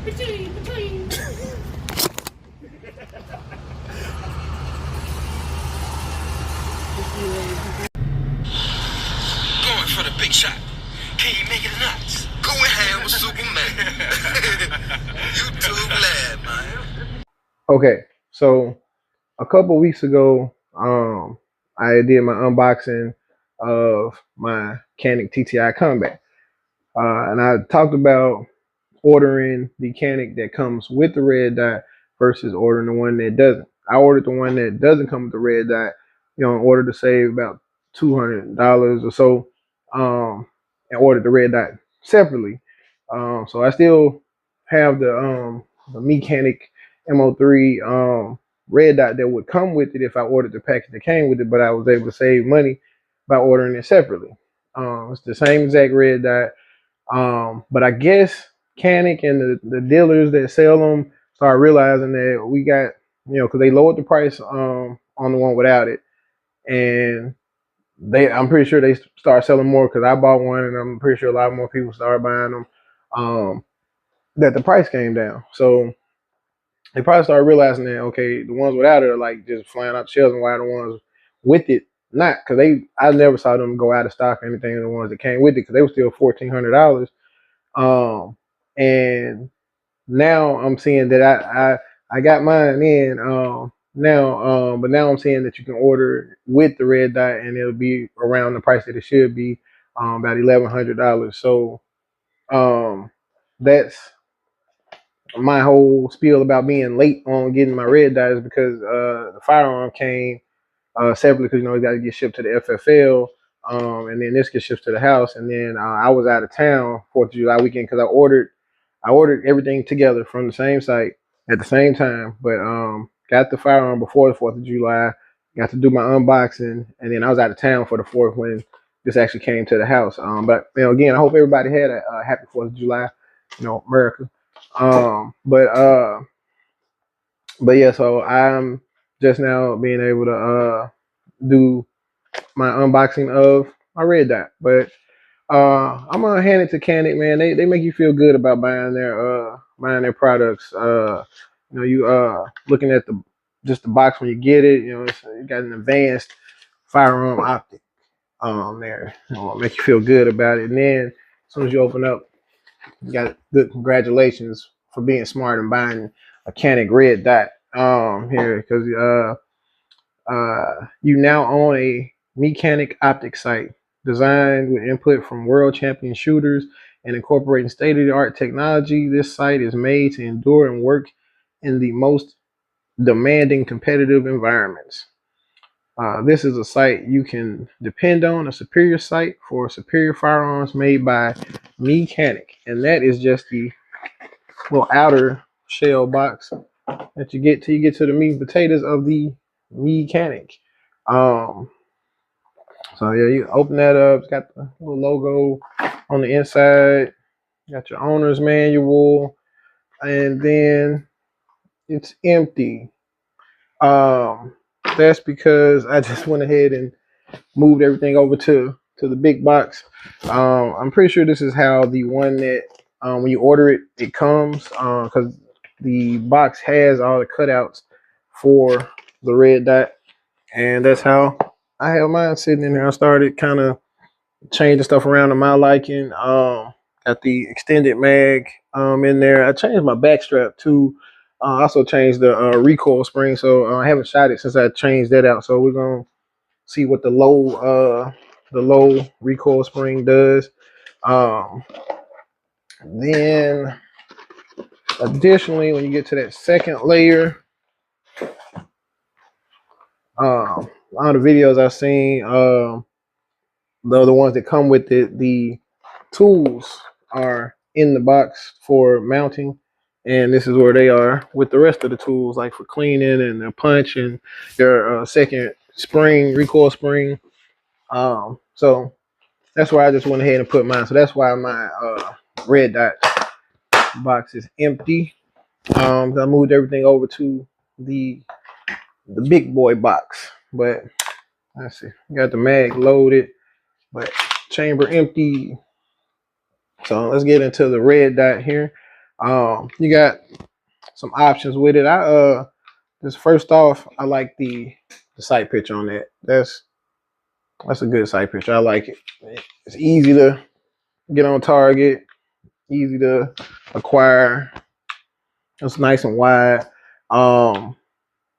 Going for the big shot. Can you make it or not? Go ahead with Superman. You too glad, man. Okay, so a couple weeks ago, I did my unboxing of my Canik TTI Combat, and I talked about ordering the Canik that comes with the red dot versus ordering the one that doesn't. I ordered the one that doesn't come with the red dot, in order to save about $200 or so, and ordered the red dot separately. So I still have the Mecanik MO3 red dot that would come with it if I ordered the package that came with it, but I was able to save money by ordering it separately. It's the same exact red dot, but I guess Canik and the dealers that sell them start realizing that we got, because they lowered the price on the one without it, and I'm pretty sure they start selling more because I bought one, and I'm pretty sure a lot more people started buying them. That the price came down, so they probably started realizing that, okay, the ones without it are like just flying out the shelves, and why the ones with it not? Because I never saw them go out of stock or anything. The ones that came with it, because they were still $1,400. And now I'm seeing that I got mine in now, but now I'm seeing that you can order with the red dot, and it'll be around the price that it should be, about $1,100. So that's my whole spiel about being late on getting my red dot, is because the firearm came separately, because you got to get shipped to the FFL, and then this gets shipped to the house, and then I was out of town 4th of July weekend because I ordered everything together from the same site at the same time, but got the firearm before the 4th of July, got to do my unboxing, and then I was out of town for the 4th when this actually came to the house. But again, I hope everybody had a happy 4th of July, America. But yeah, so I'm just now being able to do my unboxing of my red dot. But I'm gonna hand it to Canik, man. They make you feel good about buying their products. You looking at just the box when you get it. It's got an advanced firearm optic there. Make you feel good about it. And then as soon as you open up, you got good congratulations for being smart and buying a Canik red dot here, because you now own a Mecanik optic sight designed with input from world champion shooters and incorporating state-of-the-art technology. This sight is made to endure and work in the most demanding competitive environments. This is a sight you can depend on, a superior sight for superior firearms made by Mecanik. And that is just the little outer shell box that you get till you get to the meat and potatoes of the Mecanik. So yeah, you open that up. It's got the little logo on the inside. Got your owner's manual, and then it's empty. That's because I just went ahead and moved everything over to the big box. I'm pretty sure this is how the one that when you order it, it comes, because the box has all the cutouts for the red dot, and that's how I have mine sitting in there. I started kind of changing stuff around to my liking. Got the extended mag in there. I changed my back strap too. I also changed the recoil spring, so I haven't shot it since I changed that out. So we're gonna see what the low recoil spring does. Then additionally, when you get to that second layer, a lot of videos I've seen, the ones that come with it, the tools are in the box for mounting, and this is where they are with the rest of the tools, like for cleaning and their punch and their second spring, recoil spring. So that's why I just went ahead and put mine. So that's why my red dot box is empty. I moved everything over to the big boy box. But let's see, got the mag loaded, but chamber empty. So let's get into the red dot here. You got some options with it. Just first off, I like the sight picture on that. That's a good sight picture. I like it. It's easy to get on target, easy to acquire. It's nice and wide. Then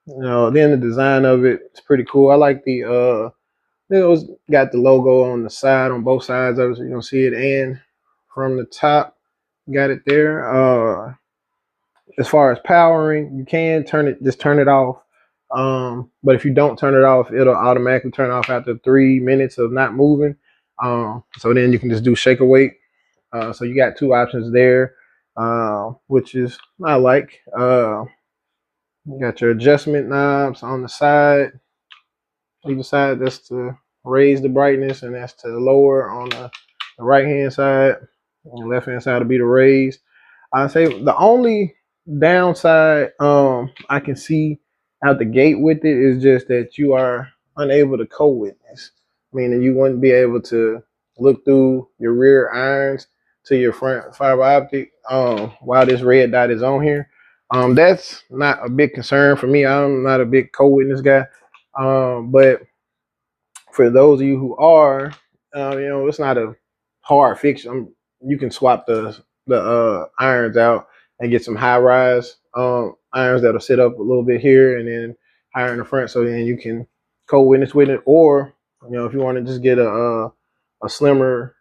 the design of it is pretty cool. I like it's got the logo on the side, on both sides of it, so you don't see it, and from the top, got it there. As far as powering, you can just turn it off. But if you don't turn it off, it'll automatically turn off after 3 minutes of not moving. So then you can just do shake awake. So you got two options there, which is I like. You got your adjustment knobs on the side. Either side, that's to raise the brightness, and that's to lower on the right hand side. On the left hand side will be the raise. I say the only downside I can see out the gate with it is just that you are unable to co-witness, meaning you wouldn't be able to look through your rear irons to your front fiber optic while this red dot is on here. That's not a big concern for me. I'm not a big co-witness guy, but for those of you who are, it's not a hard fix. You can swap the irons out and get some high rise irons that'll sit up a little bit here and then higher in the front, so then you can co-witness with it. Or if you want to just get a slimmer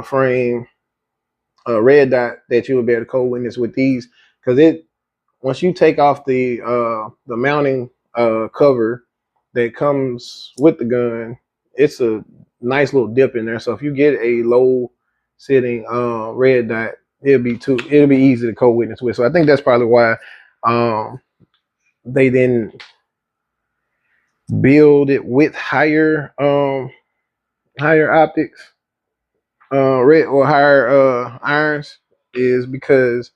frame red dot that you will be able to co-witness with these, because once you take off the mounting cover that comes with the gun, it's a nice little dip in there. So if you get a low sitting red dot, it'll be easy to co-witness with. So I think that's probably why they didn't build it with higher optics, red or higher irons, is because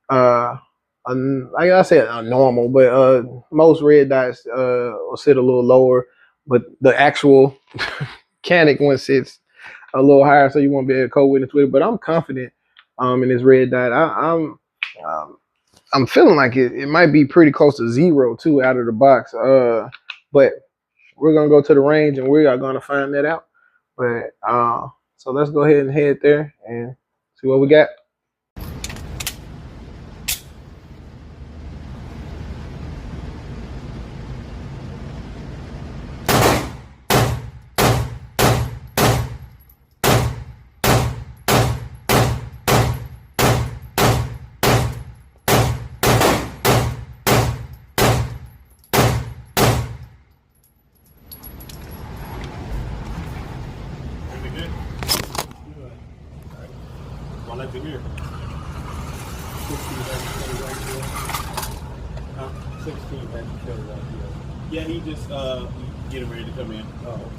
like I said, normal, but most red dots will sit a little lower, but the actual Canik one sits a little higher, so you won't be able to co-witness with it. But I'm confident in this red dot. I'm feeling like it might be pretty close to 0 too out of the box. But we're gonna go to the range and we are gonna find that out. But so let's go ahead and head there and see what we got. Like the mirror. 16 had to kill right here. Yeah, he just getting ready to come in. Oh.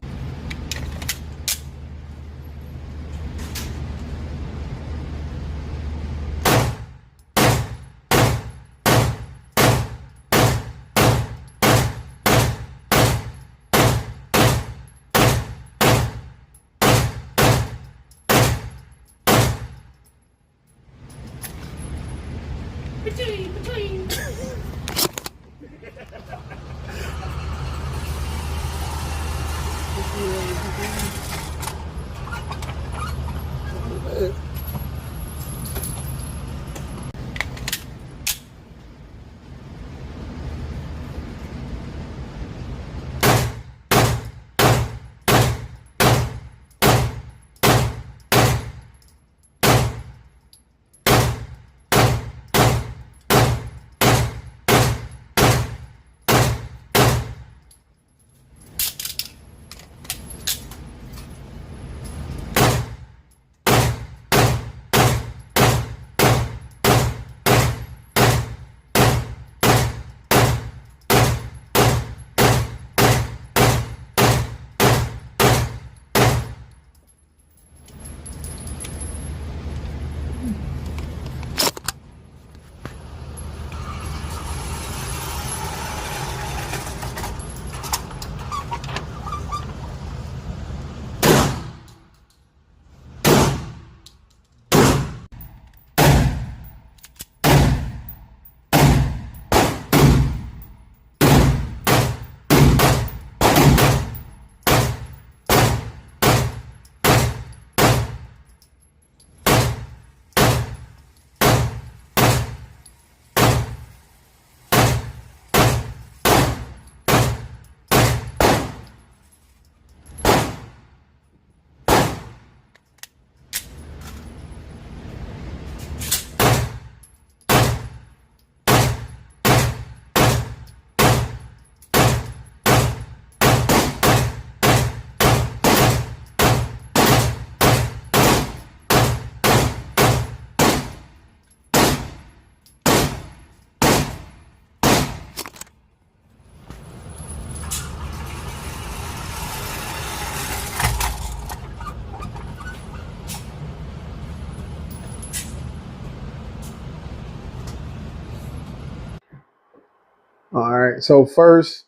All right. So first,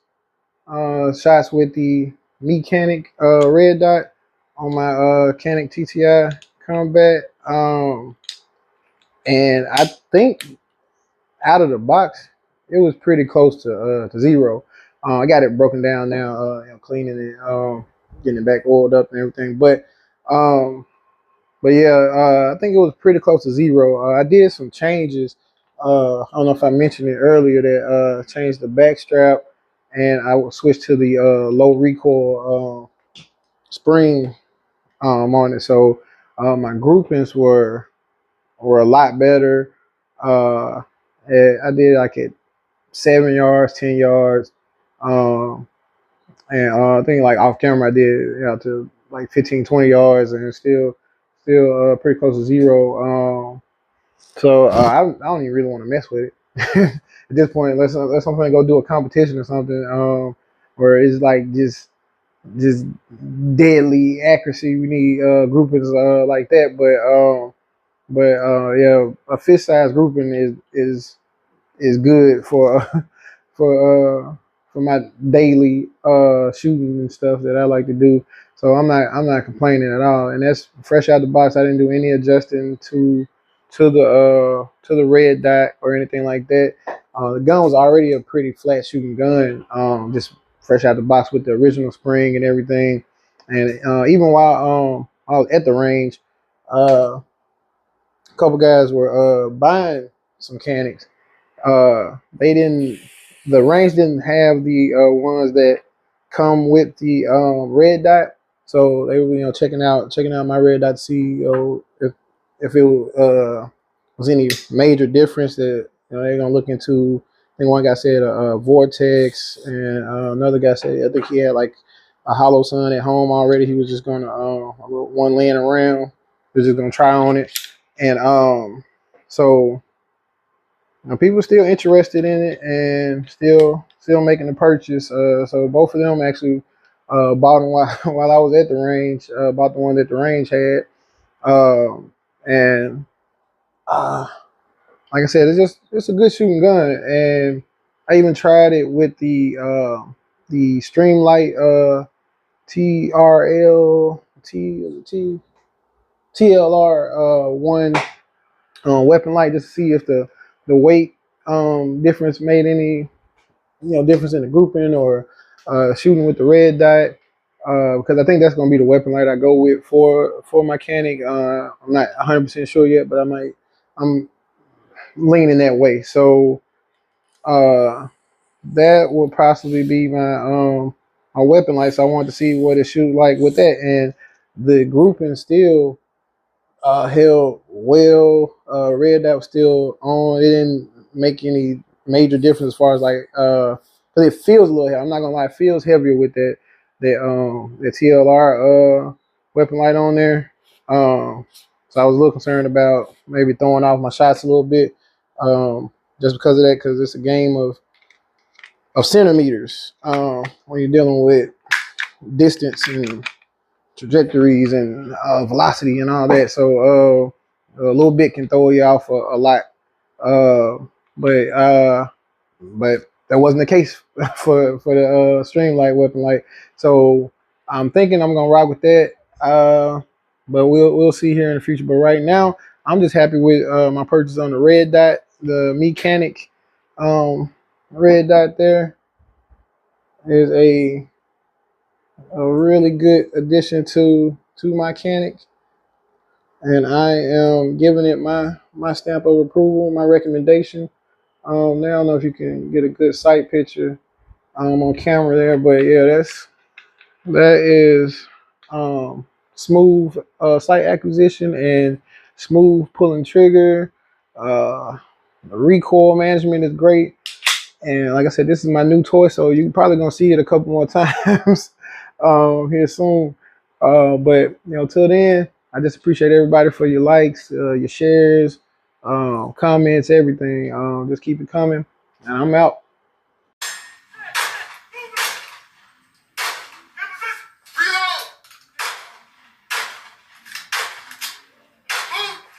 shots with the Mecanik red dot on my Canik TTI combat. And I think out of the box, it was pretty close to zero. I got it broken down now, cleaning it, getting it back oiled up and everything. Um, but yeah, I think it was pretty close to zero. I did some changes. I don't know if I mentioned it earlier that changed the back strap, and I will switch to the low recoil spring on it. So my groupings were a lot better. Uh, I did like it 7 yards, 10 yards, um, and I think like off camera I did to like 15, 20 yards, and still pretty close to zero. So I don't even really want to mess with it at this point. Unless I'm gonna go do a competition or something, where it's like just deadly accuracy. We need groupings like that, but yeah, a fist size grouping is good for for my daily shooting and stuff that I like to do. So I'm not complaining at all. And that's fresh out the box. I didn't do any adjusting to the red dot or anything like that. The gun was already a pretty flat shooting gun, just fresh out the box with the original spring and everything. And even while I was at the range, a couple guys were buying some Canics. They didn't. The range didn't have the ones that come with the red dot, so they were checking out my red dot to see if it was any major difference that they're gonna look into. I think one guy said a vortex, and another guy said I think he had like a hollow sun at home already. He was just gonna one laying around. He was just gonna try on it, and so people still interested in it and still making the purchase. So both of them actually bought them while, while I was at the range. Bought the one that the range had, and uh, like I said, it's a good shooting gun. And I even tried it with the Streamlight TRL TLR one weapon light, just to see if the weight difference made any difference in the grouping or shooting with the red dot, because I think that's going to be the weapon light I go with for my Canik. I'm not 100% sure yet, but I'm leaning that way. So that will possibly be my weapon light. So I want to see what it shoot like with that, and the grouping still held well. Red dot was still on. It didn't make any major difference as far as like because it feels a little heavy. I'm not gonna lie, it feels heavier with the TLR weapon light on there. So I was a little concerned about maybe throwing off my shots a little bit, just because of that, because it's a game of centimeters when you're dealing with distance and trajectories and velocity and all that. So a little bit can throw you off a lot. Uh, but that wasn't the case for the Streamlight weapon light. So I'm thinking I'm gonna rock with that. But we'll see here in the future. But right now, I'm just happy with my purchase on the red dot, the Mecanik red dot. There is a really good addition to my Canik, and I am giving it my stamp of approval, my recommendation. Now I don't know if you can get a good sight picture on camera there, but yeah, that is smooth sight acquisition and smooth pulling trigger. The recoil management is great. And like I said, this is my new toy, so you're probably gonna see it a couple more times here soon. But till then, I just appreciate everybody for your likes, your shares, comments, everything. Just keep it coming, and I'm out.